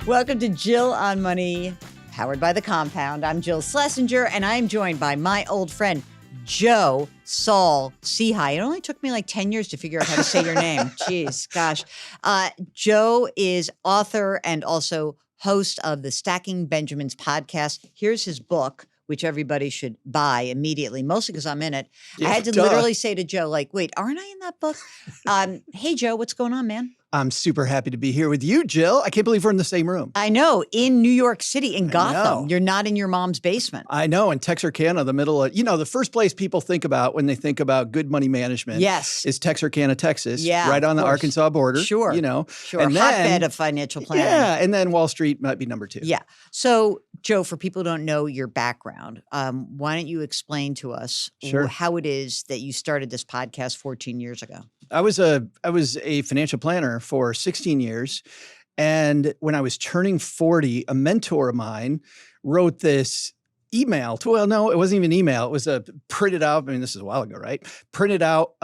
Welcome to Jill on Money, powered by The Compound. I'm Jill Schlesinger, and I'm joined by my old friend, Joe Saul-Sehy. It only took me like 10 years to figure out how to say your name. Jeez, gosh. Joe is author and also host of the Stacking Benjamins podcast. Here's his book, which everybody should buy immediately, mostly because I'm in it. Yeah, I had to literally say to Joe, like, wait, aren't I in that book? Hey, Joe, what's going on, man? I'm super happy to be here with you, Jill. I can't believe we're in the same room. I know, in New York City, in Gotham. know. You're not in your mom's basement. I know, in Texarkana, the middle of, the first place people think about when they think about good money management is Texarkana, Texas, right on the Arkansas border. Sure. Sure. And hotbed of financial planning. Yeah, and then Wall Street might be number two. Yeah. So, Joe, for people who don't know your background, why don't you explain to us how it is that you started this podcast 14 years ago? I was a financial planner for 16 years. And when I was turning 40, a mentor of mine wrote this email. Well, no, it wasn't even email. It was a printed out. I mean, this is a while ago, right? Printed out,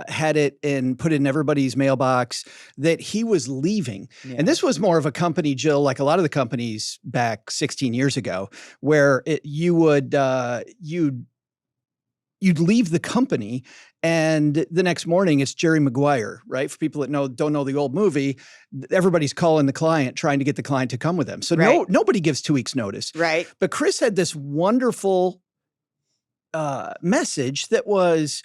had it and put it in everybody's mailbox that he was leaving. Yeah. And this was more of a company, Jill, like a lot of the companies back 16 years ago, where you'd leave the company and the next morning it's Jerry Maguire, right? For people that don't know the old movie, everybody's calling the client, trying to get the client to come with them. So nobody gives 2 weeks notice. Right. But Chris had this wonderful message that was,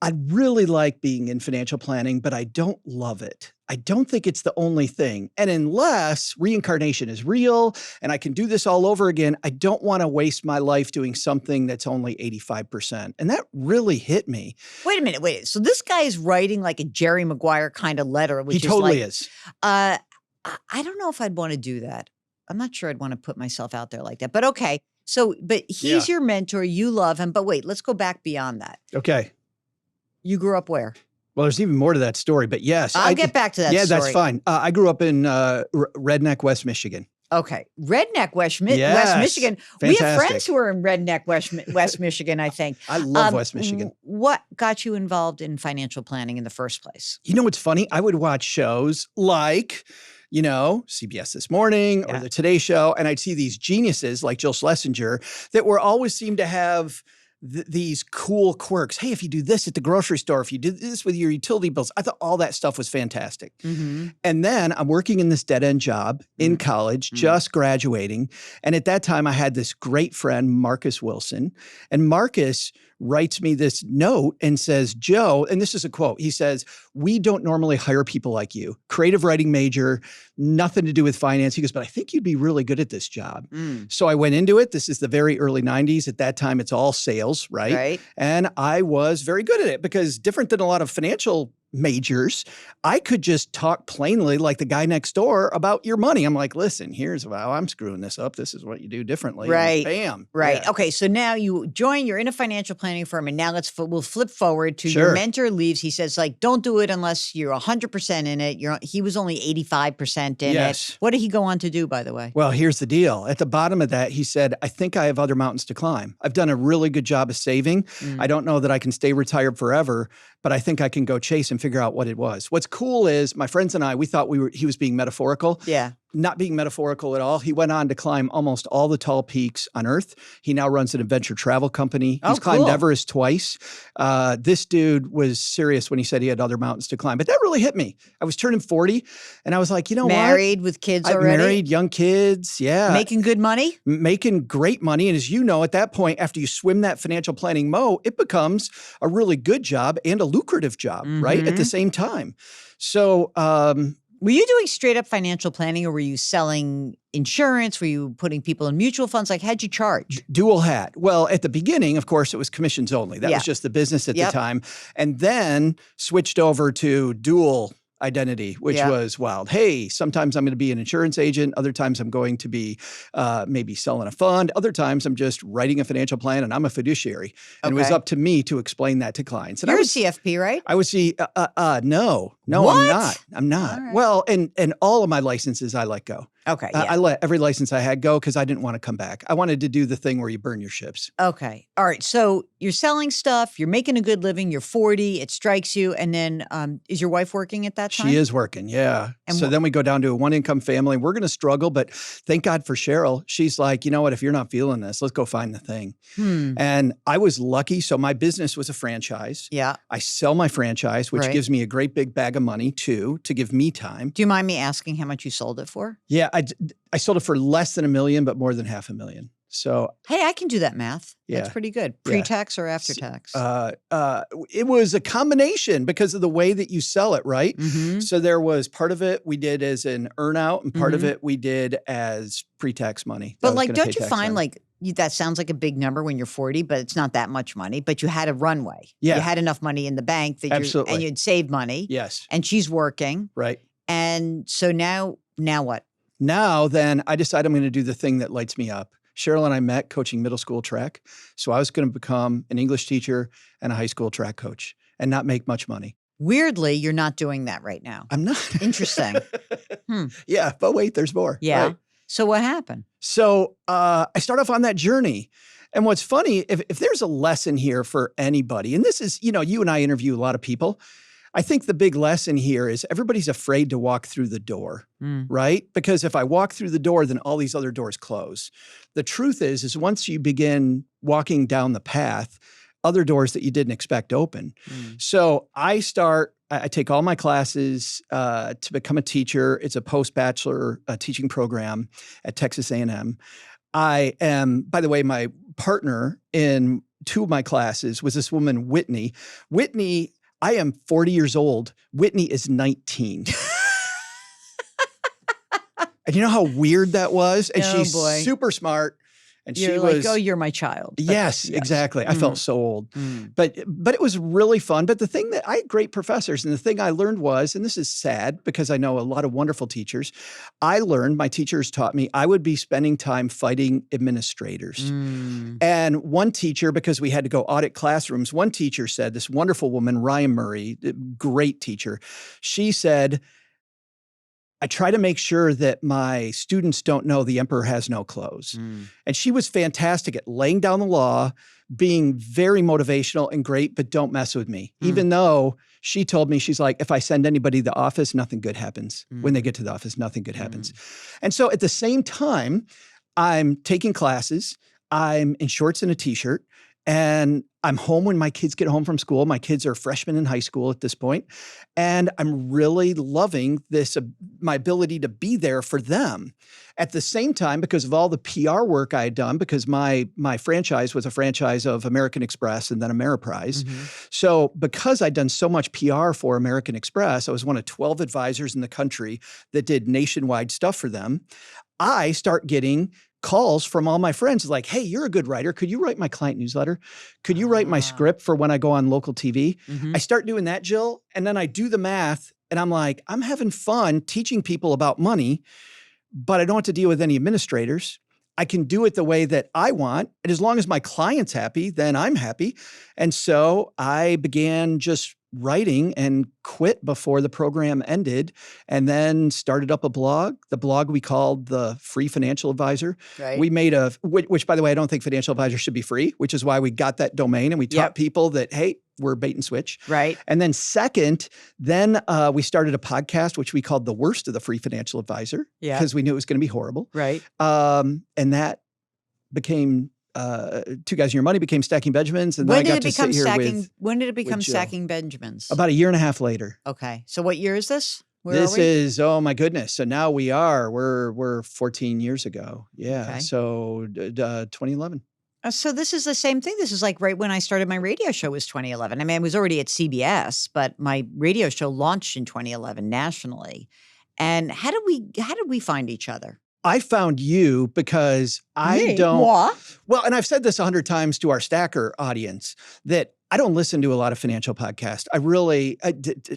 I really like being in financial planning, but I don't love it. I don't think it's the only thing. And unless reincarnation is real and I can do this all over again, I don't want to waste my life doing something that's only 85%. And that really hit me. Wait a minute. So this guy is writing like a Jerry Maguire kind of letter, which he totally is. I don't know if I'd want to do that. I'm not sure I'd want to put myself out there like that. But okay. So, but he's your mentor. You love him. But wait, let's go back beyond that. Okay. You grew up where? Well, there's even more to that story, but yes. I'll get back to that story. Yeah, that's fine. I grew up in Redneck, West Michigan. Okay. Redneck, West Michigan. Fantastic. We have friends who are in Redneck, West Michigan, I think. I love West Michigan. What got you involved in financial planning in the first place? You know what's funny? I would watch shows like, CBS This Morning or the Today Show, and I'd see these geniuses like Jill Schlesinger that always seemed to have these cool quirks. Hey, if you do this at the grocery store, if you do this with your utility bills, I thought all that stuff was fantastic. Mm-hmm. And then I'm working in this dead-end job in college, just graduating. And at that time, I had this great friend, Marcus Wilson. And Marcus writes me this note and says, Joe, and this is a quote, he says, "We don't normally hire people like you. Creative writing major, nothing to do with finance." He goes, "But I think you'd be really good at this job." So I went into it. This is the very early 90s. At that time, it's all sales, right? And I was very good at it because different than a lot of financial majors, I could just talk plainly like the guy next door about your money. I'm like, listen, here's how I'm screwing this up. This is what you do differently. Right. And bam. Right. Yeah. Okay. So now you're in a financial planning firm, and now we'll flip forward to your mentor leaves. He says, like, don't do it unless you're 100% in it. He was only 85% in it. What did he go on to do, by the way? Well, here's the deal. At the bottom of that, he said, I think I have other mountains to climb. I've done a really good job of saving. I don't know that I can stay retired forever, but I think I can go chase and figure out what it was. What's cool is my friends and I, we thought he was being metaphorical. Yeah. Not being metaphorical at all. He went on to climb almost all the tall peaks on Earth. He now runs an adventure travel company. He's climbed Everest twice. This dude was serious when he said he had other mountains to climb. But that really hit me. I was turning 40, and I was like, married with kids already? Married, young kids, yeah. Making good money? Making great money. And as you know, at that point, after you swim that financial planning moat, it becomes a really good job and a lucrative job, right? At the same time. So, were you doing straight up financial planning, or were you selling insurance? Were you putting people in mutual funds? Like, how'd you charge? Dual hat. Well, at the beginning, of course, it was commissions only. That was just the business at the time. And then switched over to dual identity, which was wild. Hey, sometimes I'm going to be an insurance agent. Other times I'm going to be maybe selling a fund. Other times I'm just writing a financial plan and I'm a fiduciary. And it was up to me to explain that to clients. And You're a CFP, right? I would see, no. No, What? I'm not. I'm not. All right. Well, and all of my licenses I let go. Okay. I let every license I had go because I didn't want to come back. I wanted to do the thing where you burn your ships. Okay. All right. So you're selling stuff, you're making a good living, you're 40, it strikes you. And then is your wife working at that time? She is working, yeah. And so then we go down to a one-income family. We're going to struggle, but thank God for Cheryl. She's like, you know what? If you're not feeling this, let's go find the thing. And I was lucky. So my business was a franchise. Yeah. I sell my franchise, which Right. gives me a great big bag of money too, to give me time. Do you mind me asking how much you sold it for? Yeah, I sold it for less than $1 million, but more than $500,000. So Hey, I can do that math. That's Yeah. pretty good. Yeah. Pre-tax or after tax? it was a combination because of the way that you sell it, right? Mhm. So there was part of it we did as an earnout, and part of Mhm. it we did as pre-tax money. that But was like, gonna don't pay you tax find on. like that sounds like a big number when you're 40, but it's not that much money. But you had a runway. Yeah. You had enough money in the bank that Absolutely. and you'd save money. Yes, And she's working. right. And so now what? Now then, I decided I'm going to do the thing that lights me up. Cheryl and I met coaching middle school track. So I was going to become an English teacher and a high school track coach and not make much money. Weirdly, you're not doing that right now. I'm not. Interesting. Yeah, but wait, there's more. Yeah. right? So what happened? So I start off on that journey. And what's funny, if there's a lesson here for anybody, and this is, you and I interview a lot of people. I think the big lesson here is everybody's afraid to walk through the door, right? Because if I walk through the door, then all these other doors close. The truth is once you begin walking down the path, other doors that you didn't expect open. So I take all my classes to become a teacher. It's a post-bachelor teaching program at Texas A&M. I am, by the way, my partner in 2 of my classes was this woman, Whitney. Whitney, I am 40 years old. Whitney is 19. And you know how weird that was? And Oh, she's boy. super smart. And You're she like, was, oh, you're my child. But yes, exactly. I felt so old. But it was really fun. But the thing that I had great professors, and the thing I learned was, and this is sad because I know a lot of wonderful teachers, my teachers taught me I would be spending time fighting administrators. And one teacher, because we had to go audit classrooms, one teacher said, this wonderful woman, Ryan Murray, great teacher, she said, I try to make sure that my students don't know the emperor has no clothes. And she was fantastic at laying down the law, being very motivational and great, but don't mess with me. Even though she told me, she's like, if I send anybody to the office, nothing good happens. When they get to the office, nothing good happens. And so at the same time, I'm taking classes, I'm in shorts and a t-shirt, and I'm home when my kids get home from school. My kids are freshmen in high school at this point. And I'm really loving this, my ability to be there for them. At the same time, because of all the PR work I had done, because my franchise was a franchise of American Express and then Ameriprise. So because I'd done so much PR for American Express, I was one of 12 advisors in the country that did nationwide stuff for them. I start getting calls from all my friends like, hey, you're a good writer. Could you write my client newsletter? Could you write my script for when I go on local TV? I start doing that, Jill, and then I do the math and I'm like, I'm having fun teaching people about money, but I don't have to deal with any administrators. I can do it the way that I want. And as long as my client's happy, then I'm happy. And so I began just writing and quit before the program ended, and then started up a blog. The blog we called the Free Financial Advisor. Right. We made which by the way, I don't think financial advisor should be free, which is why we got that domain. And we taught people that, hey, we're bait and switch. Right. And then second, we started a podcast, which we called The Worst of the Free Financial Advisor. Yeah. Because we knew it was going to be horrible. Right. And that became Two Guys and Your Money became Stacking Benjamins. And then I got to sit here with when did it become Jill. Stacking Benjamins? About a year and a half later. Okay. So what year is this? Where This are we? is, oh my goodness. So now we're 14 years ago. Yeah. Okay. So 2011. So this is the same thing. This is like right when I started my radio show was 2011. I mean, I was already at CBS, but my radio show launched in 2011 nationally. And how did we find each other? I found you because I don't. Moi? Well, and I've said this 100 times to our Stacker audience that I don't listen to a lot of financial podcasts.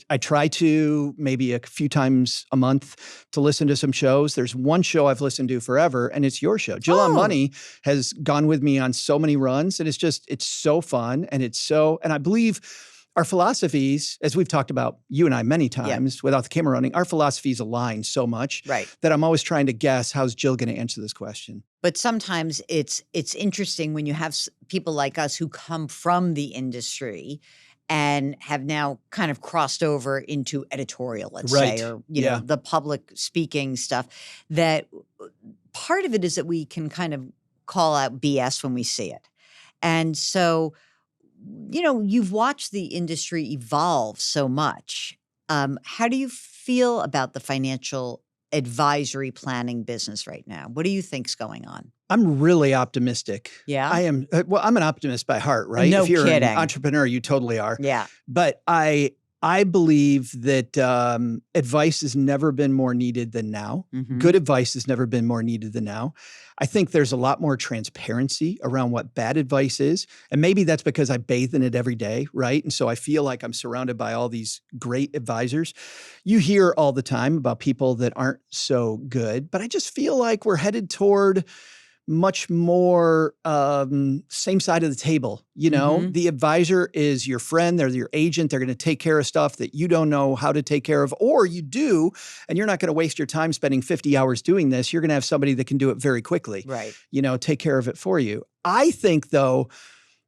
I try to maybe a few times a month to listen to some shows. There's one show I've listened to forever, and it's your show. Jill on Money has gone with me on so many runs, and it's so fun, and and I believe our philosophies, as we've talked about, you and I many times without the camera running, our philosophies align so much that I'm always trying to guess, how's Jill going to answer this question? But sometimes it's interesting when you have people like us who come from the industry and have now kind of crossed over into editorial, let's say, or the public speaking stuff, that part of it is that we can kind of call out BS when we see it. And so, you've watched the industry evolve so much. How do you feel about the financial advisory planning business right now? What do you think's going on? I'm really optimistic. Yeah? I am. Well, I'm an optimist by heart, right? No if you're kidding. an entrepreneur, you totally are. Yeah. But I believe that advice has never been more needed than now. Mm-hmm. Good advice has never been more needed than now. I think there's a lot more transparency around what bad advice is. And maybe that's because I bathe in it every day, right? And so I feel like I'm surrounded by all these great advisors. You hear all the time about people that aren't so good, but I just feel like we're headed toward much more same side of the table. The advisor is your friend. They're your agent. They're going to take care of stuff that you don't know how to take care of, or you do, and you're not going to waste your time spending 50 hours doing this. You're going to have somebody that can do it very quickly. Right. Take care of it for you. I think, though,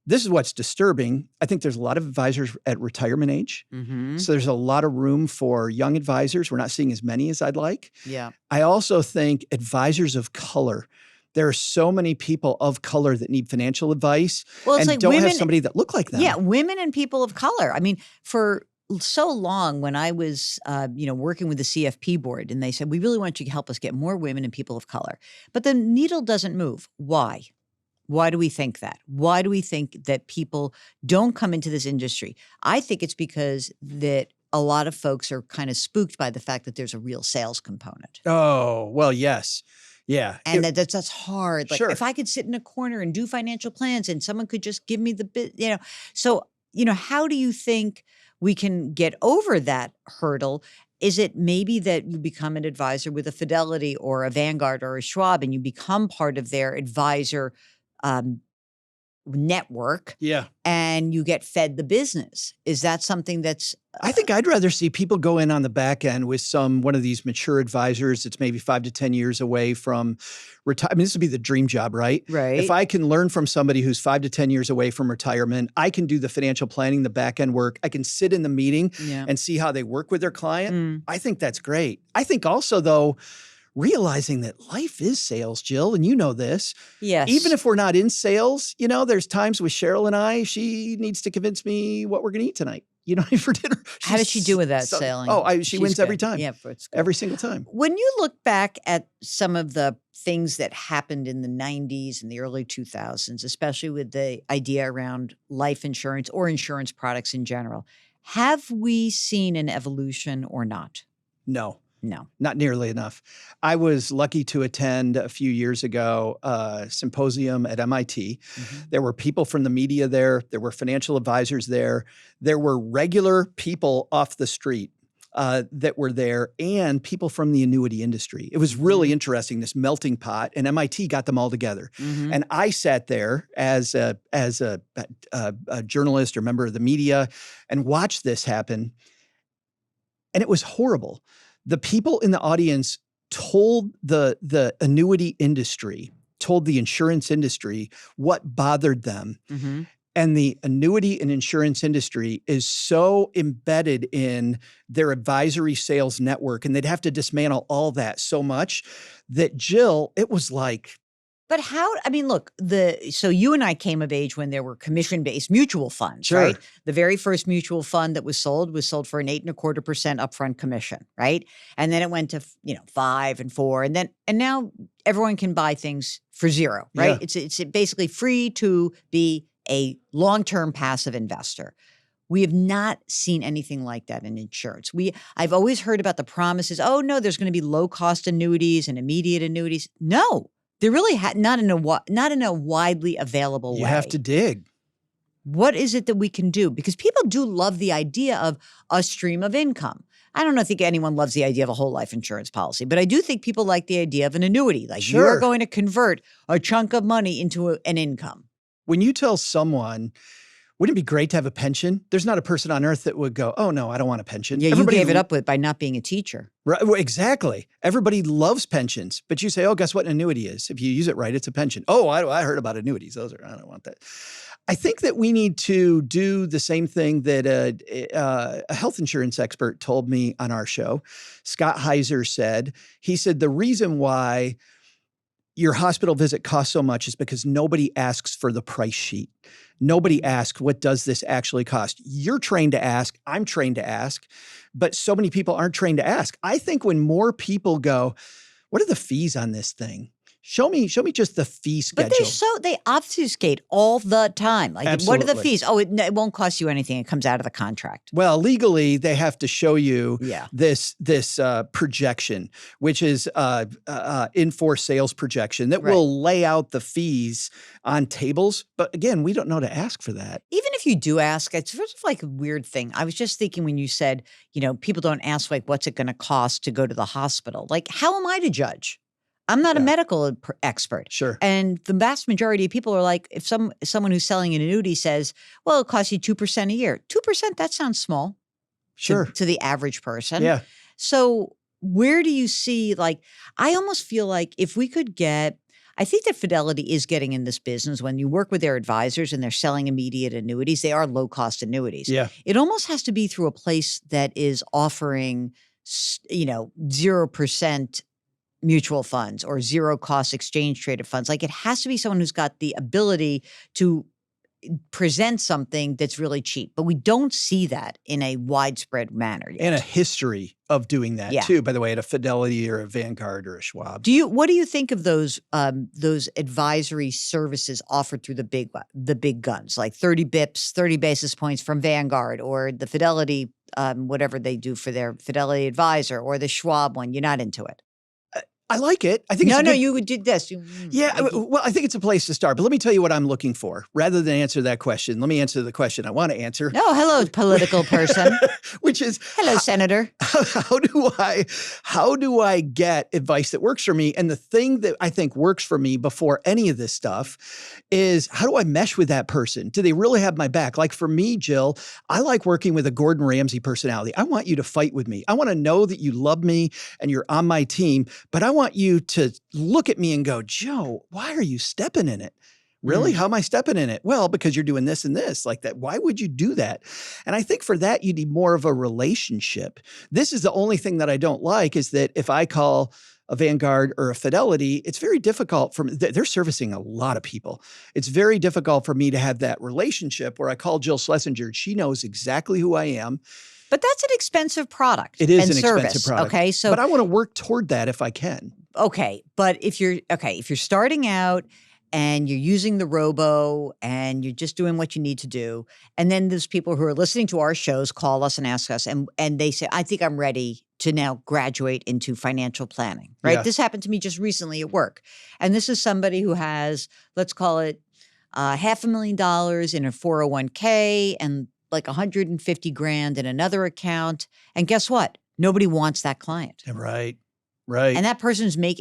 this is what's disturbing. I think there's a lot of advisors at retirement age. Mm-hmm. So there's a lot of room for young advisors. We're not seeing as many as I'd like. Yeah. I also think advisors of color. There are so many people of color that need financial advice and like don't have somebody that look like them. Yeah, women and people of color. I mean, for so long when I was, working with the CFP board, and they said, we really want you to help us get more women and people of color. But the needle doesn't move. Why? Why do we think that? Why do we think that people don't come into this industry? I think it's because that a lot of folks are kind of spooked by the fact that there's a real sales component. Oh, well, yes. Yeah. And that's hard. Like, sure. If I could sit in a corner and do financial plans and someone could just give me the bit, So, how do you think we can get over that hurdle? Is it maybe that you become an advisor with a Fidelity or a Vanguard or a Schwab and you become part of their advisor network? Yeah. And you get fed the business? Is that something that's I think I'd rather see people go in on the back end with one of these mature advisors that's maybe 5 to 10 years away from retire. I mean, this would be the dream job, right? Right. If I can learn from somebody who's 5 to 10 years away from retirement, I can do the financial planning, the back end work. I can sit in the meeting and see how they work with their client. I think that's great. I think also, though, realizing that life is sales, Jill, and you know this. Yes. Even if we're not in sales, there's times with Cheryl and I, she needs to convince me what we're going to eat tonight. For dinner. How does she do with that selling? Oh, she wins every time. Yeah, it's good. Every single time. When you look back at some of the things that happened in the 90s and the early 2000s, especially with the idea around life insurance or insurance products in general, have we seen an evolution or not? No. No. Not nearly enough. I was lucky to attend a few years ago a symposium at MIT. Mm-hmm. There were people from the media there. There were financial advisors there. There were regular people off the street that were there and people from the annuity industry. It was really interesting, this melting pot, and MIT got them all together. Mm-hmm. And I sat there as a journalist or member of the media and watched this happen. And it was horrible. The people in the audience told the annuity industry, told the insurance industry what bothered them. Mm-hmm. And the annuity and insurance industry is so embedded in their advisory sales network, and they'd have to dismantle all that so much that, Jill, it was like... But look, so you and I came of age when there were commission-based mutual funds, sure. Right? The very first mutual fund that was sold for an 8.25% upfront commission, right? And then it went to 5 and 4, and now everyone can buy things for zero, right? Yeah. It's basically free to be a long-term passive investor. We have not seen anything like that in insurance. I've always heard about the promises. Oh no, there's going to be low-cost annuities and immediate annuities. No. They're really not in a widely available way. You have to dig. What is it that we can do? Because people do love the idea of a stream of income. I don't think anyone loves the idea of a whole life insurance policy, but I do think people like the idea of an annuity. Like sure. You're going to convert a chunk of money into an income. When you tell someone Wouldn't it be great to have a pension? There's not a person on earth that would go, oh, no, I don't want a pension. Yeah, Everybody you gave it up by not being a teacher. Right, well, exactly. Everybody loves pensions, but you say, oh, guess what an annuity is? If you use it right, it's a pension. Oh, I heard about annuities. I don't want that. I think that we need to do the same thing that a health insurance expert told me on our show. Scott Heiser said, he said, the reason why your hospital visit costs so much is because nobody asks for the price sheet. Nobody asks, what does this actually cost? You're trained to ask. I'm trained to ask. But so many people aren't trained to ask. I think when more people go, what are the fees on this thing? Show me just the fee schedule. But they obfuscate all the time. Like, Absolutely. what are the fees? Oh, it won't cost you anything. It comes out of the contract. Well, legally, they have to show you Yeah. this projection, which is in-force sales projection that Right. will lay out the fees on tables. But again, we don't know to ask for that. Even if you do ask, it's sort of like a weird thing. I was just thinking when you said, people don't ask, like, what's it going to cost to go to the hospital? Like, how am I to judge? I'm not a medical expert. Sure. And the vast majority of people are like, if someone who's selling an annuity says, well, it costs you 2% a year. 2%, that sounds small. Sure. To the average person. Yeah. So where do you see, like, I almost feel like if we could I think that Fidelity is getting in this business. When you work with their advisors and they're selling immediate annuities, they are low-cost annuities. Yeah. It almost has to be through a place that is offering, 0% mutual funds or zero cost exchange traded funds. Like, it has to be someone who's got the ability to present something that's really cheap, but we don't see that in a widespread manner yet. And a history of doing that too, by the way, at a Fidelity or a Vanguard or a Schwab. What do you think of those advisory services offered through the big guns, like 30 bips, 30 basis points from Vanguard, or the Fidelity, whatever they do for their Fidelity advisor, or the Schwab one? You're not into it. I like it. I think you would do this. Well, I think it's a place to start. But let me tell you what I'm looking for. Rather than answer that question, let me answer the question I want to answer. Oh, hello, political person. Which is, hello, Senator. How do I get advice that works for me? And the thing that I think works for me before any of this stuff is, how do I mesh with that person? Do they really have my back? Like for me, Jill, I like working with a Gordon Ramsay personality. I want you to fight with me. I want to know that you love me and you're on my team, but I want you to look at me and go, Joe, why are you stepping in it? Really? How am I stepping in it? Well, because you're doing this and this like that. Why would you do that? And I think for that, you need more of a relationship. This is the only thing that I don't like, is that if I call a Vanguard or a Fidelity, it's very difficult for me. They're servicing a lot of people. It's very difficult for me to have that relationship where I call Jill Schlesinger. She knows exactly who I am. But that's an expensive product. It is an expensive product. Okay, but I want to work toward that if I can. Okay, but if you're starting out and you're using the robo and you're just doing what you need to do, and then there's people who are listening to our shows call us and ask us, and they say, I think I'm ready to now graduate into financial planning, right? Yeah. This happened to me just recently at work. And this is somebody who has, let's call it $500,000 in a 401k and like 150 grand in another account. And guess what? Nobody wants that client. Right. Right. And that person's this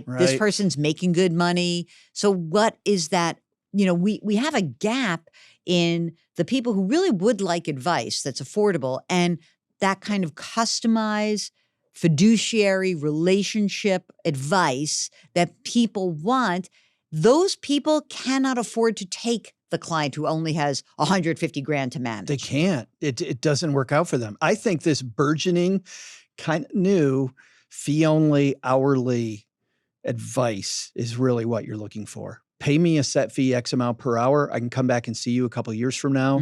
Right. person's making good money. So what is that? We have a gap in the people who really would like advice that's affordable and that kind of customized fiduciary relationship advice that people want. Those people cannot afford to take the client who only has 150 grand to manage. They can't. It doesn't work out for them. I think this burgeoning, kind of new, fee-only, hourly advice is really what you're looking for. Pay me a set fee, X amount per hour. I can come back and see you a couple of years from now,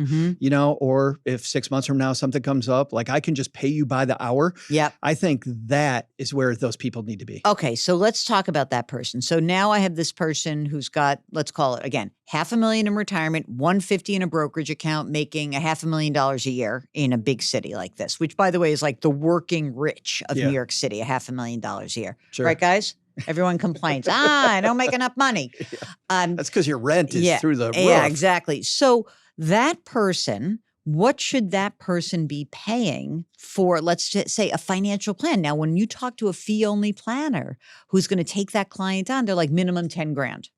or if 6 months from now something comes up, like I can just pay you by the hour. Yep. I think that is where those people need to be. Okay, so let's talk about that person. So now I have this person who's got, let's call it again, $500,000 in retirement, 150 in a brokerage account, making $500,000 a year in a big city like this, which by the way is like the working rich of New York City, $500,000 a year. Sure. Right, guys? Everyone complains, I don't make enough money. That's because your rent is through the roof. Yeah, exactly. So that person, what should that person be paying for, let's just say, a financial plan? Now, when you talk to a fee-only planner who's going to take that client on, they're like minimum 10 grand.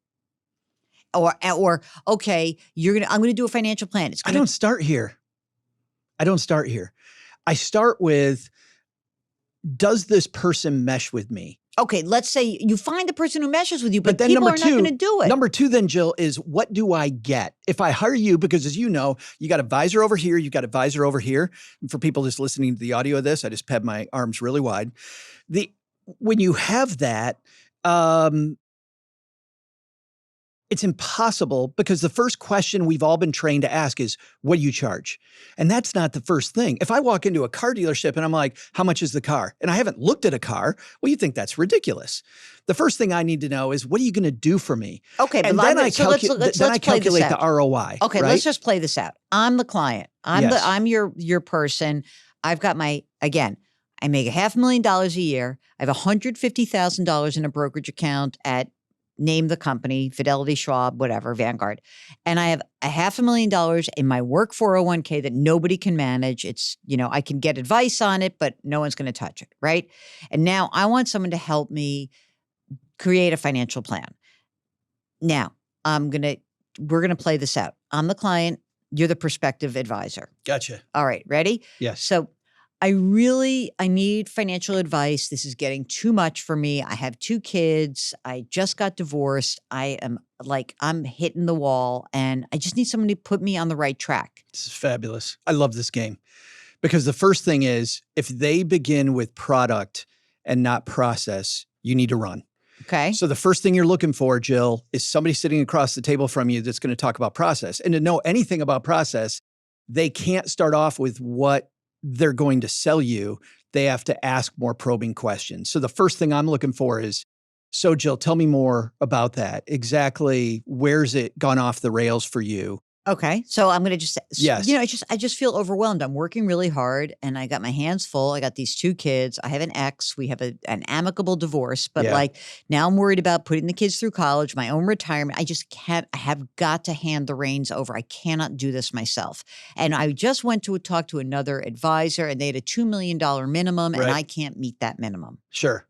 Or okay, I'm gonna do a financial plan. I don't start here. I start with, does this person mesh with me? Okay, let's say you find the person who meshes with you, but then people are not going to do it. Number two then, Jill, is what do I get? If I hire you, because as you know, you got advisor over here, you got advisor over here. And for people just listening to the audio of this, I just have my arms really wide. When you have that, it's impossible, because the first question we've all been trained to ask is, what do you charge? And that's not the first thing. If I walk into a car dealership and I'm like, how much is the car? And I haven't looked at a car, well, you think that's ridiculous. The first thing I need to know is, what are you going to do for me? Okay, and then I calculate the ROI. Okay, right? Let's just play this out. I'm the client. I'm your person. I've got I make $500,000 a year. I have $150,000 in a brokerage account at, name the company, Fidelity, Schwab, whatever, Vanguard. And I have $500,000 in my work 401k that nobody can manage. It's, I can get advice on it, but no one's going to touch it, right? And now I want someone to help me create a financial plan. Now, we're going to play this out. I'm the client. You're the prospective advisor. Gotcha. All right, ready? Yes. So I need financial advice. This is getting too much for me. I have 2 kids. I just got divorced. I'm hitting the wall, and I just need someone to put me on the right track. This is fabulous. I love this game, because the first thing is, if they begin with product and not process, you need to run. Okay. So the first thing you're looking for, Jill, is somebody sitting across the table from you that's going to talk about process. And to know anything about process, they can't start off with what they're going to sell you. They have to ask more probing questions. So the first thing I'm looking for is, so Jill, tell me more about that. Exactly, where's it gone off the rails for you? Okay. So I'm going to just, yes. I just feel overwhelmed. I'm working really hard, and I got my hands full. I got these 2 kids. I have an ex. We have an amicable divorce, but now I'm worried about putting the kids through college, my own retirement. I just can't, I have got to hand the reins over. I cannot do this myself. And I just went to talk to another advisor, and they had a $2 million minimum, and I can't meet that minimum. Sure.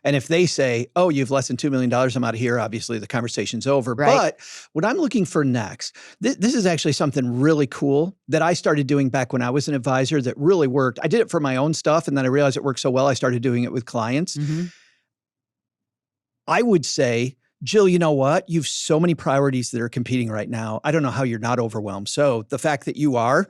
And if they say, oh, you have less than $2 million, I'm out of here, obviously the conversation's over. Right. But what I'm looking for next, this is actually something really cool that I started doing back when I was an advisor that really worked. I did it for my own stuff, and then I realized it worked so well, I started doing it with clients. Mm-hmm. I would say, Jill, you know what? You've so many priorities that are competing right now. I don't know how you're not overwhelmed. So the fact that you are,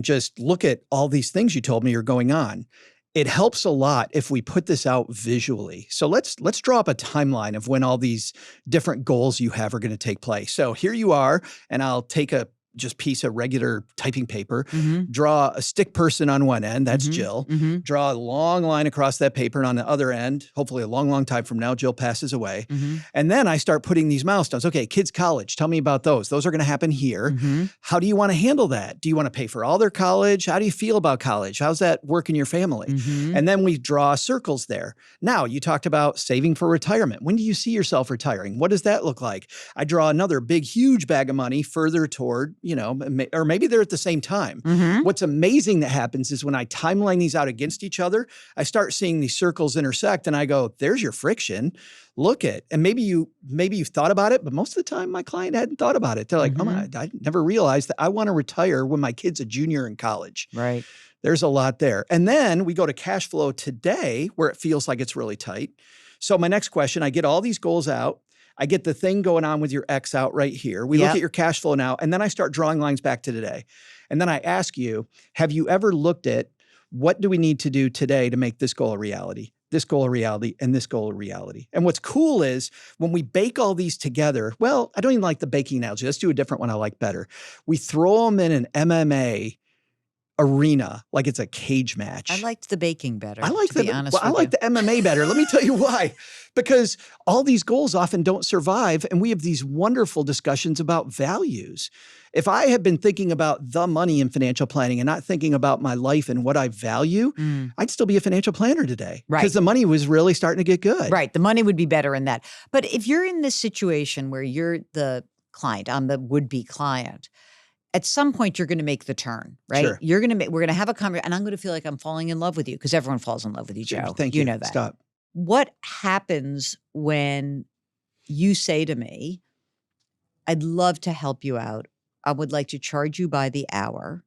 just look at all these things you told me are going on. It helps a lot if we put this out visually. So let's draw up a timeline of when all these different goals you have are going to take place. So here you are, and I'll take a just piece of regular typing paper, draw a stick person on one end, that's Jill, draw a long line across that paper, and on the other end, hopefully a long, long time from now, Jill passes away. And then I start putting these milestones. Okay, kids' college, tell me about those. Those are going to happen here. How do you want to handle that? Do you want to pay for all their college? How do you feel about college? How's that work in your family? And then we draw circles there. Now, you talked about saving for retirement. When do you see yourself retiring? What does that look like? I draw another big, huge bag of money further toward, or maybe they're at the same time. What's amazing that happens is when I timeline these out against each other, I start seeing these circles intersect, and I go, there's your friction. Look at, and maybe you've thought about it, but most of the time my client hadn't thought about it. They're like, oh my, I never realized that I want to retire when my kid's a junior in college. Right. There's a lot there. And then we go to cash flow today, where it feels like it's really tight. So my next question, I get all these goals out. I get the thing going on with your ex out right here. We look at your cash flow now, and then I start drawing lines back to today. And then I ask you, have you ever looked at what do we need to do today to make this goal a reality, this goal a reality, and this goal a reality? And what's cool is when we bake all these together, well, I don't even like the baking analogy. Let's do a different one I like better. We throw them in an MMA arena like it's a cage match. I liked the baking better. I like to be honest with I like you. the MMA better. Let me tell you why. Because all these goals often don't survive, and we have these wonderful discussions about values. If I had been thinking about the money in financial planning and not thinking about my life and what I value, I'd still be a financial planner today. Right. Because the money was really starting to get good. Right. The money would be better in that. But if you're in this situation where you're the client, I'm the would-be client, at some point you're going to make the turn, right? Sure. We're going to have a conversation, and I'm going to feel like I'm falling in love with you, because everyone falls in love with you, Joe. Sure. Thank you. You know that. Stop. What happens when you say to me, I'd love to help you out. I would like to charge you by the hour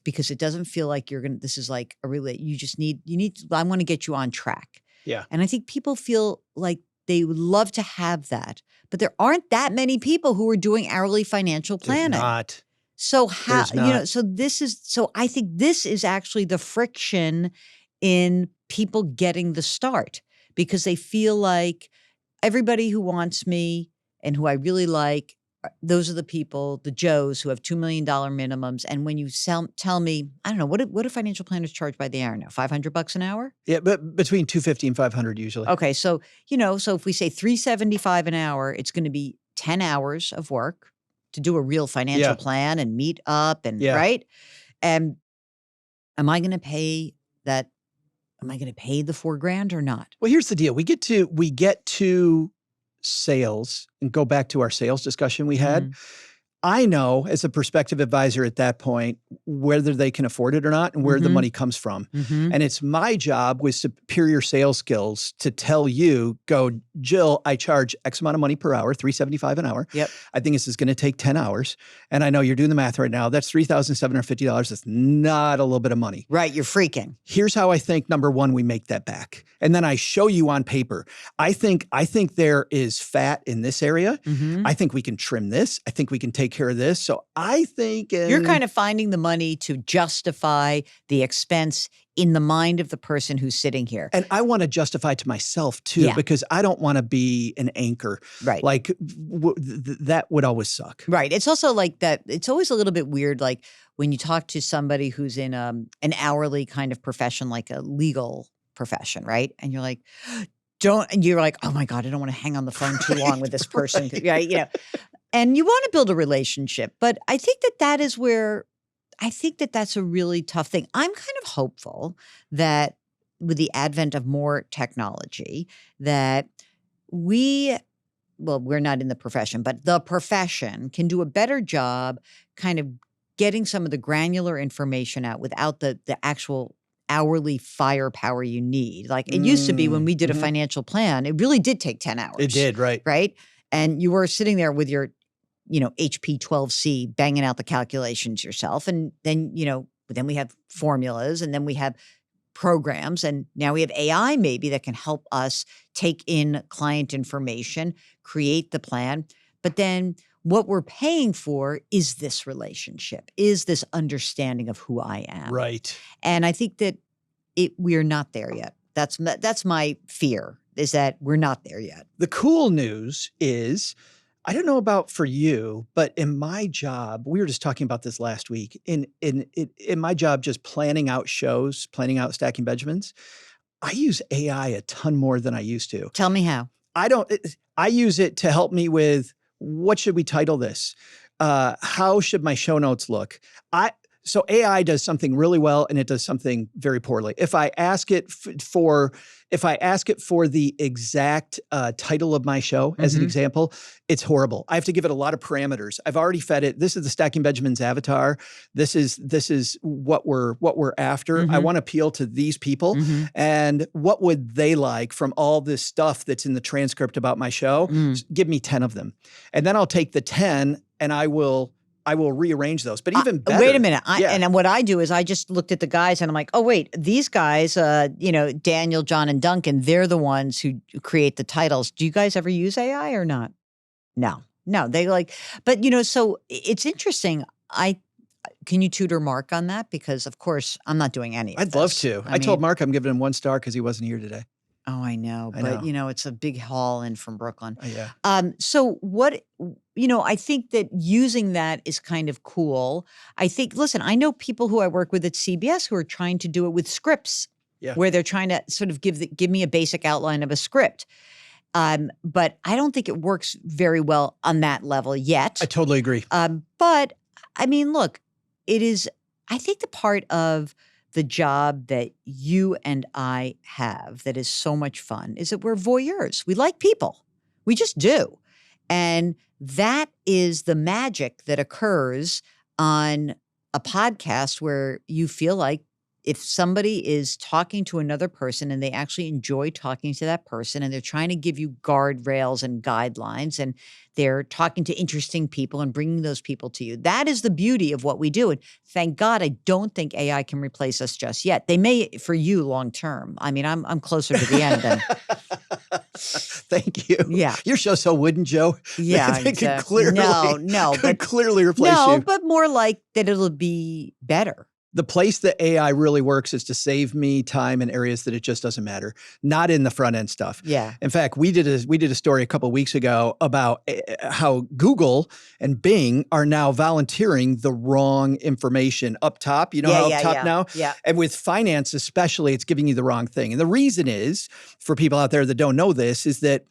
because it doesn't feel like this is like I want to get you on track. Yeah. And I think people feel like they would love to have that, but there aren't that many people who are doing hourly financial planning. There's not. So There's not. so I think this is actually the friction in people getting the start because they feel like everybody who wants me and who I really like, those are the people, the Joes who have $2 million minimums. And when you tell me, I don't know, what do financial planners charge by the hour now? $500 an hour? Yeah, but between $250 and $500 usually. Okay, so so if we say $375 an hour, it's going to be 10 hours of work to do a real financial plan and meet up and right? And am I going to pay that? Am I going to pay the $4,000 or not? Well, here's the deal. We get to sales and go back to our sales discussion we had. I know as a prospective advisor at that point, whether they can afford it or not and where the money comes from. And it's my job with superior sales skills to tell you, Jill, I charge X amount of money per hour, $375 an hour. Yep. I think this is going to take 10 hours. And I know you're doing the math right now. That's $3,750. That's not a little bit of money. Right. You're freaking. Here's how I think, number one, we make that back. And then I show you on paper. I think there is fat in this area. I think we can trim this. I think we can take care of this. So I think you're kind of finding the money to justify the expense in the mind of the person who's sitting here. And I want to justify to myself too, because I don't want to be an anchor. Right. Like that would always suck. Right. It's also like that. It's always a little bit weird. Like when you talk to somebody who's in an hourly kind of profession, like a legal profession, right? And you're like, you're like, oh my God, I don't want to hang on the phone too long with this person. Right. And you want to build a relationship. But I think that's a really tough thing. I'm kind of hopeful that with the advent of more technology, that we're not in the profession, but the profession can do a better job kind of getting some of the granular information out without the actual hourly firepower you need. Like it used to be when we did a financial plan, it really did take 10 hours. It did, right. Right? And you were sitting there with your HP 12C banging out the calculations yourself. And then, then we have formulas and then we have programs and now we have AI maybe that can help us take in client information, create the plan. But then what we're paying for is this relationship, is this understanding of who I am. Right. And I think that we're not there yet. That's my fear, is that we're not there yet. The cool news is, I don't know about for you, but in my job, we were just talking about this last week. In my job, just planning out shows, planning out Stacking Benjamins, I use AI a ton more than I used to. Tell me how. I use it to help me with, what should we title this? How should my show notes look? So AI does something really well and it does something very poorly. If I ask it for the exact title of my show, as an example, it's horrible. I have to give it a lot of parameters. I've already fed it. This is the Stacking Benjamins avatar. This is what we're after. I want to appeal to these people. And what would they like from all this stuff that's in the transcript about my show? Give me 10 of them. And then I'll take the 10 and I will rearrange those. But even better. Wait a minute. And what I do is I just looked at the guys and I'm like, oh, wait, these guys, Daniel, John, and Duncan, they're the ones who create the titles. Do you guys ever use AI or not? No, but so it's interesting. Can you tutor Mark on that? Because of course I'm not doing any of I'd this. love to. I told Mark I'm giving him 1 star because he wasn't here today. Oh, I know. But, it's a big haul in from Brooklyn. Yeah. So what, I think that using that is kind of cool. I think, listen, I know people who I work with at CBS who are trying to do it with scripts, where they're trying to sort of give me a basic outline of a script. But I don't think it works very well on that level yet. I totally agree. But I mean, look, I think the part of the job that you and I have that is so much fun is that we're voyeurs. We like people. We just do. And that is the magic that occurs on a podcast where you feel like if somebody is talking to another person and they actually enjoy talking to that person and they're trying to give you guardrails and guidelines and they're talking to interesting people and bringing those people to you, that is the beauty of what we do. And thank God, I don't think AI can replace us just yet. They may for you long term. I mean, I'm closer to the end than. Thank you. Yeah. Your show's so wooden, Joe. Yeah, They exactly. could clearly, but clearly replace you. but more like that it'll be better. The place that AI really works is to save me time in areas that it just doesn't matter, not in the front end stuff. Yeah. In fact, we did a story a couple of weeks ago about how Google and Bing are now volunteering the wrong information up top. You know how up top now? Yeah. And with finance especially, it's giving you the wrong thing. And the reason is, for people out there that don't know this, is that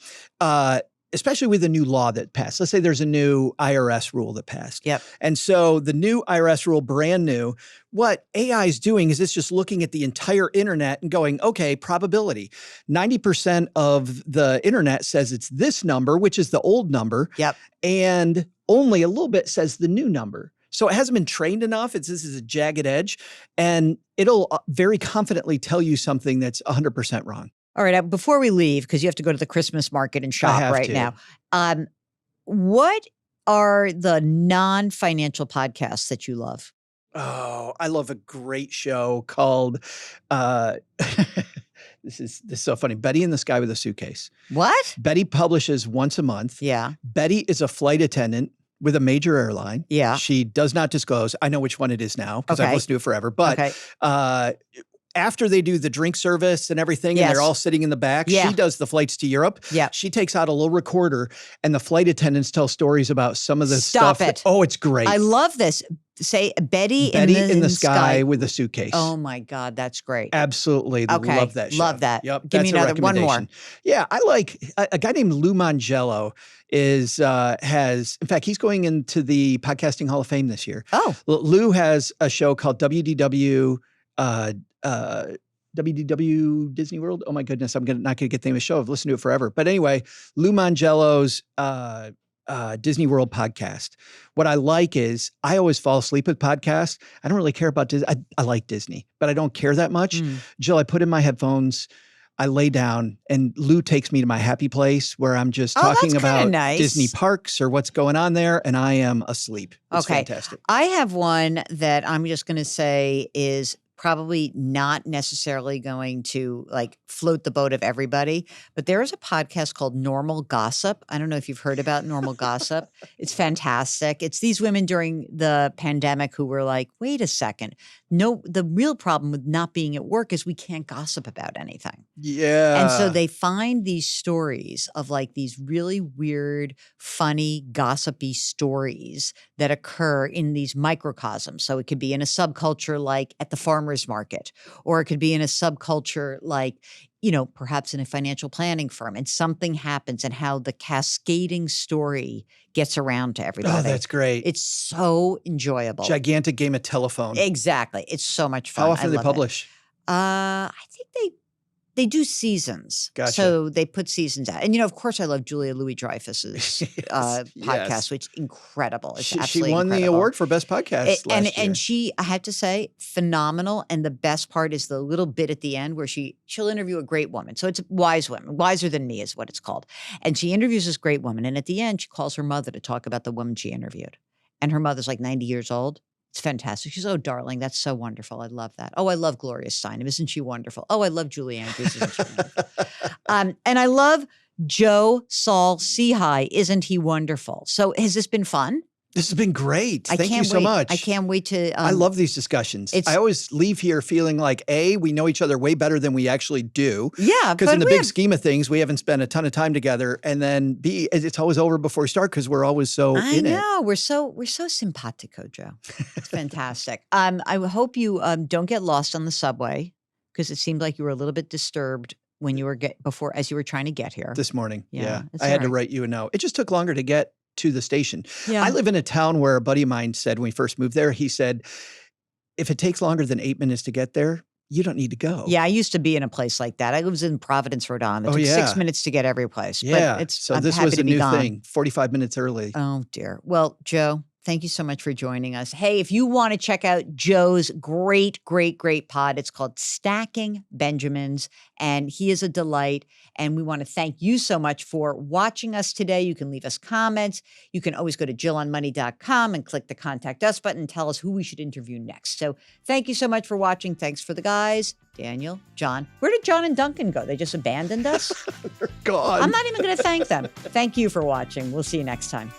especially with the new law that passed. Let's say there's a new IRS rule that passed. Yep. And so the new IRS rule, brand new, what AI is doing is it's just looking at the entire internet and going, okay, probability. 90% of the internet says it's this number, which is the old number. Yep. And only a little bit says the new number. So it hasn't been trained enough. This is a jagged edge. And it'll very confidently tell you something that's 100% wrong. All right. Before we leave, because you have to go to the Christmas market and shop right now. What are the non-financial podcasts that you love? Oh, I love a great show called, this is so funny. Betty in the Sky with a Suitcase. What? Betty publishes once a month. Yeah. Betty is a flight attendant with a major airline. Yeah. She does not disclose. I know which one it is now because I've listened to it forever. But after they do the drink service and everything, and they're all sitting in the back, she does the flights to Europe. Yeah. She takes out a little recorder and the flight attendants tell stories about some of the stuff. Stop it. Oh, it's great. I love this. Say Betty in the Sky with a Suitcase. Oh my God, that's great. Absolutely. Okay. Love that show. Love that. Yep. Give me another one more. Yeah. I like a guy named Lou Mangello has, in fact, he's going into the Podcasting Hall of Fame this year. Oh. Lou has a show called WDW Disney World. Oh my goodness, I'm not going to get the name of the show. I've listened to it forever. But anyway, Lou Mangello's Disney World podcast. What I like is I always fall asleep with podcasts. I don't really care about Disney. I like Disney, but I don't care that much. Jill, I put in my headphones, I lay down, and Lou takes me to my happy place where I'm just talking about Disney parks or what's going on there, and I am asleep. It's fantastic. I have one that I'm just going to say is probably not necessarily going to like float the boat of everybody, but there is a podcast called Normal Gossip. I don't know if you've heard about Normal Gossip. It's fantastic. It's these women during the pandemic who were like, wait a second. No, the real problem with not being at work is we can't gossip about anything. Yeah. And so they find these stories of like these really weird, funny, gossipy stories that occur in these microcosms. So it could be in a subculture like at the farmer's market, or it could be in a subculture like, you know, perhaps in a financial planning firm, and something happens and how the cascading story gets around to everybody. Oh, that's great. It's so enjoyable. Gigantic game of telephone. Exactly. It's so much fun. How often do they publish? I think they do seasons. Gotcha. So they put seasons out. And, you know, of course, I love Julia Louis-Dreyfus's podcast, which is incredible. It's absolutely she won incredible. the award for Best Podcast last year. And she, I have to say, phenomenal. And the best part is the little bit at the end where she'll interview a great woman. So it's wise women, wiser than me is what it's called. And she interviews this great woman. And at the end, she calls her mother to talk about the woman she interviewed. And her mother's like 90 years old. It's fantastic. She's, oh, darling, that's so wonderful. I love that. Oh, I love Gloria Steinem. Isn't she wonderful? Oh, I love Julie Andrews. Isn't she wonderful? And I love Joe Saul-Sehy. Isn't he wonderful? So has this been fun? This has been great. Thank you so much. I can't wait to. I love these discussions. I always leave here feeling like, A, we know each other way better than we actually do. Yeah. Because in the big scheme of things, we haven't spent a ton of time together. And then B, it's always over before we start because we're always so in it. I know. We're so simpatico, Joe. It's fantastic. I hope you don't get lost on the subway because it seemed like you were a little bit disturbed when you were as you were trying to get here. This morning. Yeah. I had to write you a note. It just took longer to get to the station. Yeah. I live in a town where a buddy of mine said when we first moved there, he said, if it takes longer than 8 minutes to get there, you don't need to go. Yeah, I used to be in a place like that. I was in Providence, Rhode Island. It took 6 minutes to get every place. Yeah. But so this was a new thing, 45 minutes early. Oh, dear. Well, Joe, Thank you so much for joining us. Hey, if you want to check out Joe's great pod, it's called Stacking Benjamins, and he is a delight. And we want to thank you so much for watching us today. You can leave us comments. You can always go to jillonmoney.com and click the Contact Us button and tell us who we should interview next. So thank you so much for watching. Thanks for the guys. Daniel, John. Where did John and Duncan go? They just abandoned us? They're gone. I'm not even going to thank them. Thank you for watching. We'll see you next time.